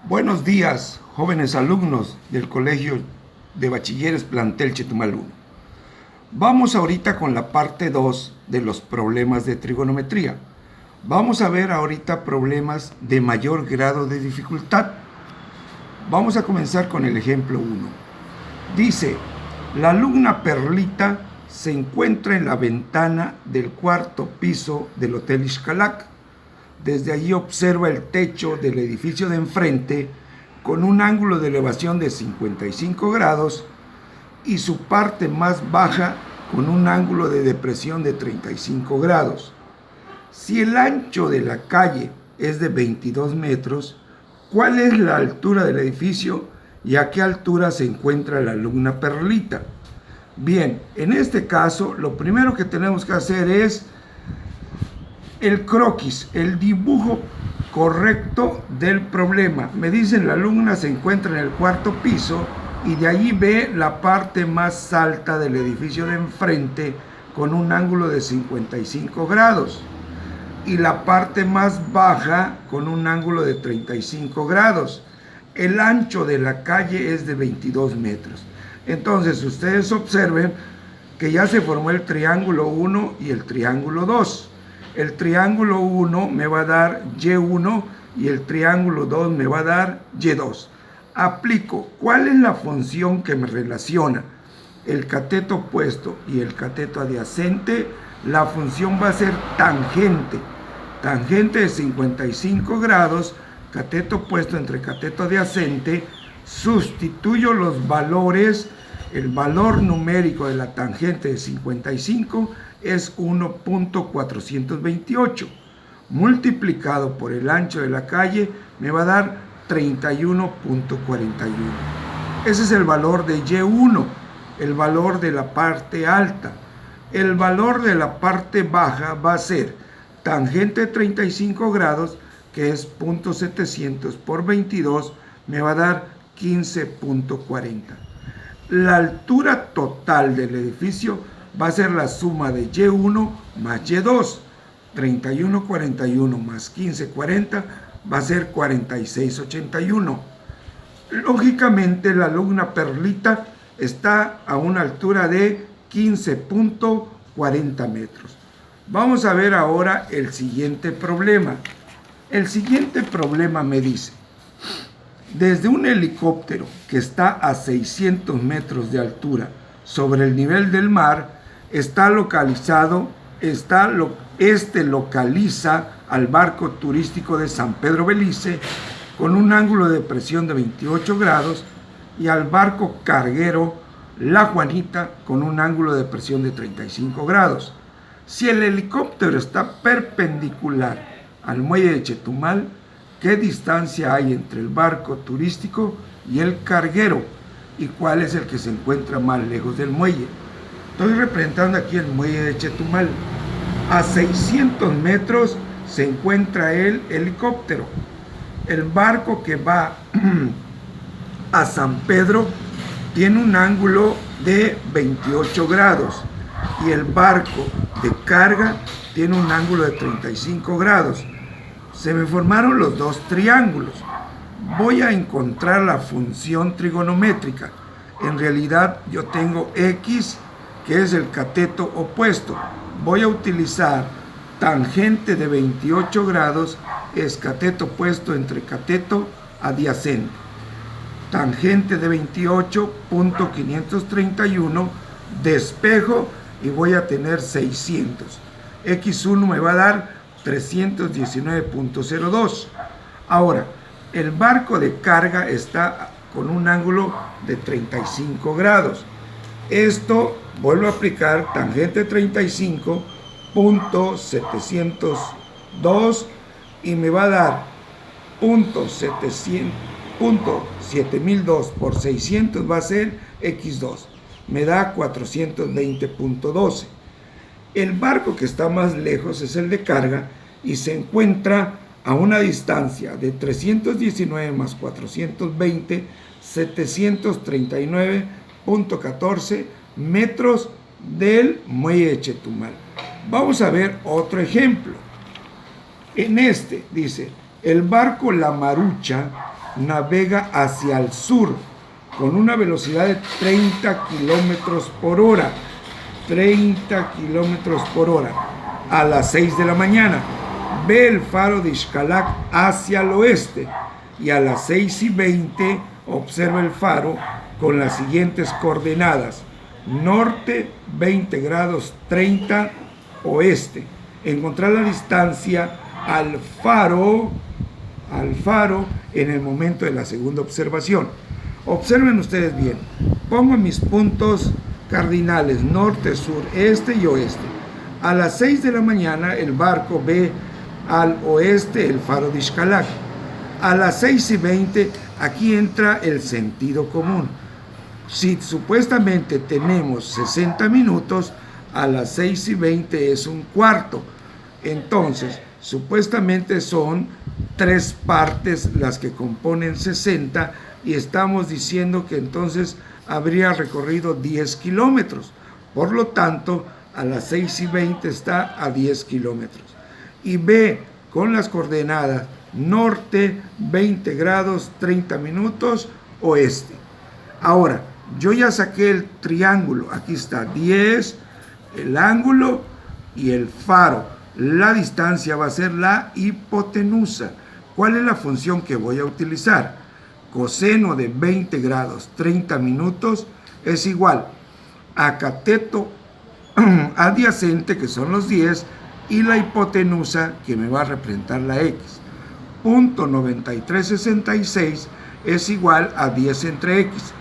Buenos días, jóvenes alumnos del Colegio de Bachilleres Plantel Chetumal 1. Vamos ahorita con la parte 2 de los problemas de trigonometría. Vamos a ver ahorita problemas de mayor grado de dificultad. Vamos a comenzar con el ejemplo 1. Dice, la alumna Perlita se encuentra en la ventana del cuarto piso del Hotel Xcalac. Desde allí observa el techo del edificio de enfrente con un ángulo de elevación de 55 grados y su parte más baja con un ángulo de depresión de 35 grados. Si el ancho de la calle es de 22 metros, ¿cuál es la altura del edificio y a qué altura se encuentra la alumna Perlita? Bien, en este caso, lo primero que tenemos que hacer es el croquis, el dibujo correcto del problema. Me dicen la alumna se encuentra en el cuarto piso y de allí ve la parte más alta del edificio de enfrente con un ángulo de 55 grados y la parte más baja con un ángulo de 35 grados. El ancho de la calle es de 22 metros. Entonces ustedes observen que ya se formó el triángulo 1 y el triángulo 2. El triángulo 1 me va a dar Y1 y el triángulo 2 me va a dar Y2. Aplico, ¿cuál es la función que me relaciona el cateto opuesto y el cateto adyacente? La función va a ser tangente. Tangente de 55 grados, cateto opuesto entre cateto adyacente. Sustituyo los valores. El valor numérico de la tangente de 55 es 1.428. Multiplicado por el ancho de la calle me va a dar 31.41. Ese es el valor de Y1, el valor de la parte alta. El valor de la parte baja va a ser tangente de 35 grados, que es 0.700 por 22, me va a dar 15.40. La altura total del edificio va a ser la suma de Y1 más Y2. 31.41 más 15.40 va a ser 46.81. Lógicamente la alumna Perlita está a una altura de 15.40 metros. Vamos a ver ahora el siguiente problema. El siguiente problema me dice, desde un helicóptero que está a 600 metros de altura sobre el nivel del mar, localiza al barco turístico de San Pedro Belice con un ángulo de depresión de 28 grados y al barco carguero La Juanita con un ángulo de depresión de 35 grados. Si el helicóptero está perpendicular al muelle de Chetumal, ¿qué distancia hay entre el barco turístico y el carguero? ¿Y cuál es el que se encuentra más lejos del muelle? Estoy representando aquí el muelle de Chetumal. A 600 metros se encuentra el helicóptero. El barco que va a San Pedro tiene un ángulo de 28 grados y el barco de carga tiene un ángulo de 35 grados. Se me formaron los dos triángulos. Voy a encontrar la función trigonométrica. En realidad yo tengo X, que es el cateto opuesto. Voy a utilizar tangente de 28 grados, es cateto opuesto entre cateto adyacente. Tangente de 28.531, despejo y voy a tener 600. X1 me va a dar 319.02. Ahora, el barco de carga está con un ángulo de 35 grados. Esto vuelvo a aplicar tangente 35.702 y me va a dar 0.7002 por 600 va a ser X2. Me da 420.12. El barco que está más lejos es el de carga y se encuentra a una distancia de 319 más 420, 739.14 metros del muelle de Chetumal. Vamos a ver otro ejemplo. En este dice, el barco La Marucha navega hacia el sur con una velocidad de 30 kilómetros por hora. 30 kilómetros por hora a las 6 de la mañana. Ve el faro de Xcalac hacia el oeste y a las 6:20 observa el faro con las siguientes coordenadas: norte 20 grados 30 oeste. Encontrar la distancia al faro en el momento de la segunda observación. Observen ustedes bien, pongo mis puntos cardinales: norte, sur, este y oeste. A las 6 de la mañana el barco ve al oeste el faro de Xcalac. A las 6:20 aquí entra el sentido común. Si supuestamente tenemos 60 minutos, a las 6:20 es un cuarto. Entonces, supuestamente son 3 partes las que componen 60 y estamos diciendo que entonces habría recorrido 10 kilómetros. Por lo tanto, a las 6:20 está a 10 kilómetros. Y ve con las coordenadas norte 20 grados 30 minutos oeste. Ahora, yo ya saqué el triángulo. Aquí está 10, el ángulo y el faro. La distancia va a ser la hipotenusa. ¿Cuál es la función que voy a utilizar? Coseno de 20 grados 30 minutos es igual a cateto adyacente, que son los 10, y la hipotenusa, que me va a representar la x. Punto 9366 es igual a 10 entre x.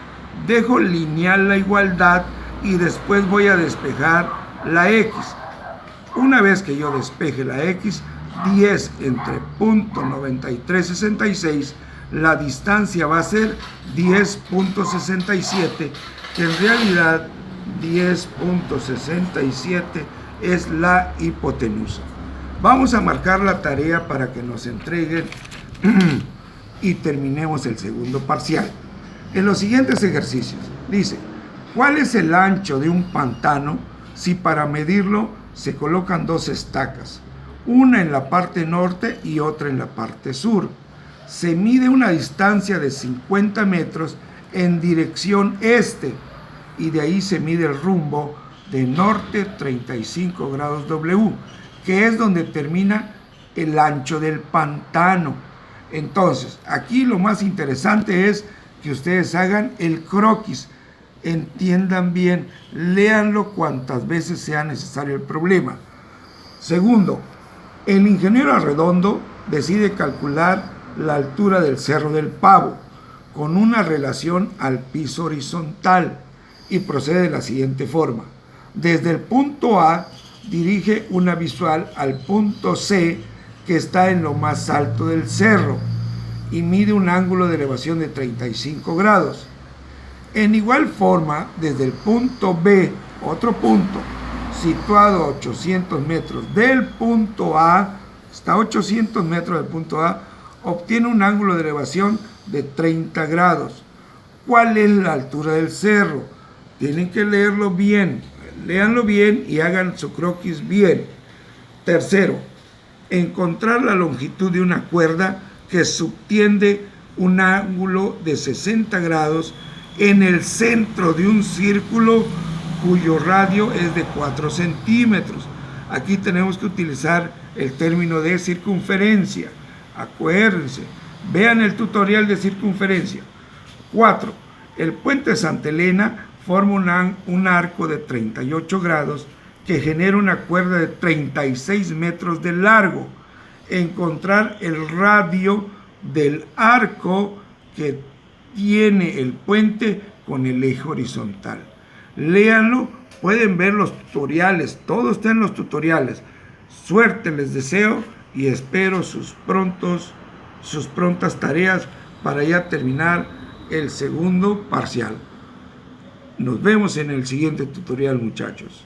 Dejo lineal la igualdad y después voy a despejar la x. Una vez que yo despeje la x, 10 entre punto 9366, la distancia va a ser 10.67, que en realidad 10.67 es la hipotenusa. Vamos a marcar la tarea para que nos entreguen y terminemos el segundo parcial. En los siguientes ejercicios dice: ¿cuál es el ancho de un pantano si para medirlo se colocan 2 estacas, una en la parte norte y otra en la parte sur? Se mide una distancia de 50 metros en dirección este y de ahí se mide el rumbo de norte 35 grados W, que es donde termina el ancho del pantano. Entonces, aquí lo más interesante es que ustedes hagan el croquis, entiendan bien, léanlo cuantas veces sea necesario el problema. Segundo, el ingeniero Arredondo decide calcular la altura del Cerro del Pavo con una relación al piso horizontal y procede de la siguiente forma: desde el punto A dirige una visual al punto C, que está en lo más alto del cerro, y mide un ángulo de elevación de 35 grados. En igual forma, desde el punto B, otro punto, situado a 800 metros del punto A, está a 800 metros del punto A, obtiene un ángulo de elevación de 30 grados. ¿Cuál es la altura del cerro? Tienen que leerlo bien, léanlo bien y hagan su croquis bien. Tercero, encontrar la longitud de una cuerda que subtiende un ángulo de 60 grados en el centro de un círculo cuyo radio es de 4 centímetros. Aquí tenemos que utilizar el término de circunferencia. Acuérdense, vean el tutorial de circunferencia. 4. El puente Santa Elena forma un arco de 38 grados que genera una cuerda de 36 metros de largo. Encontrar el radio del arco que tiene el puente con el eje horizontal. Léanlo, pueden ver los tutoriales, todo está en los tutoriales. Suerte les deseo y espero sus prontas tareas para ya terminar el segundo parcial. Nos vemos en el siguiente tutorial, muchachos.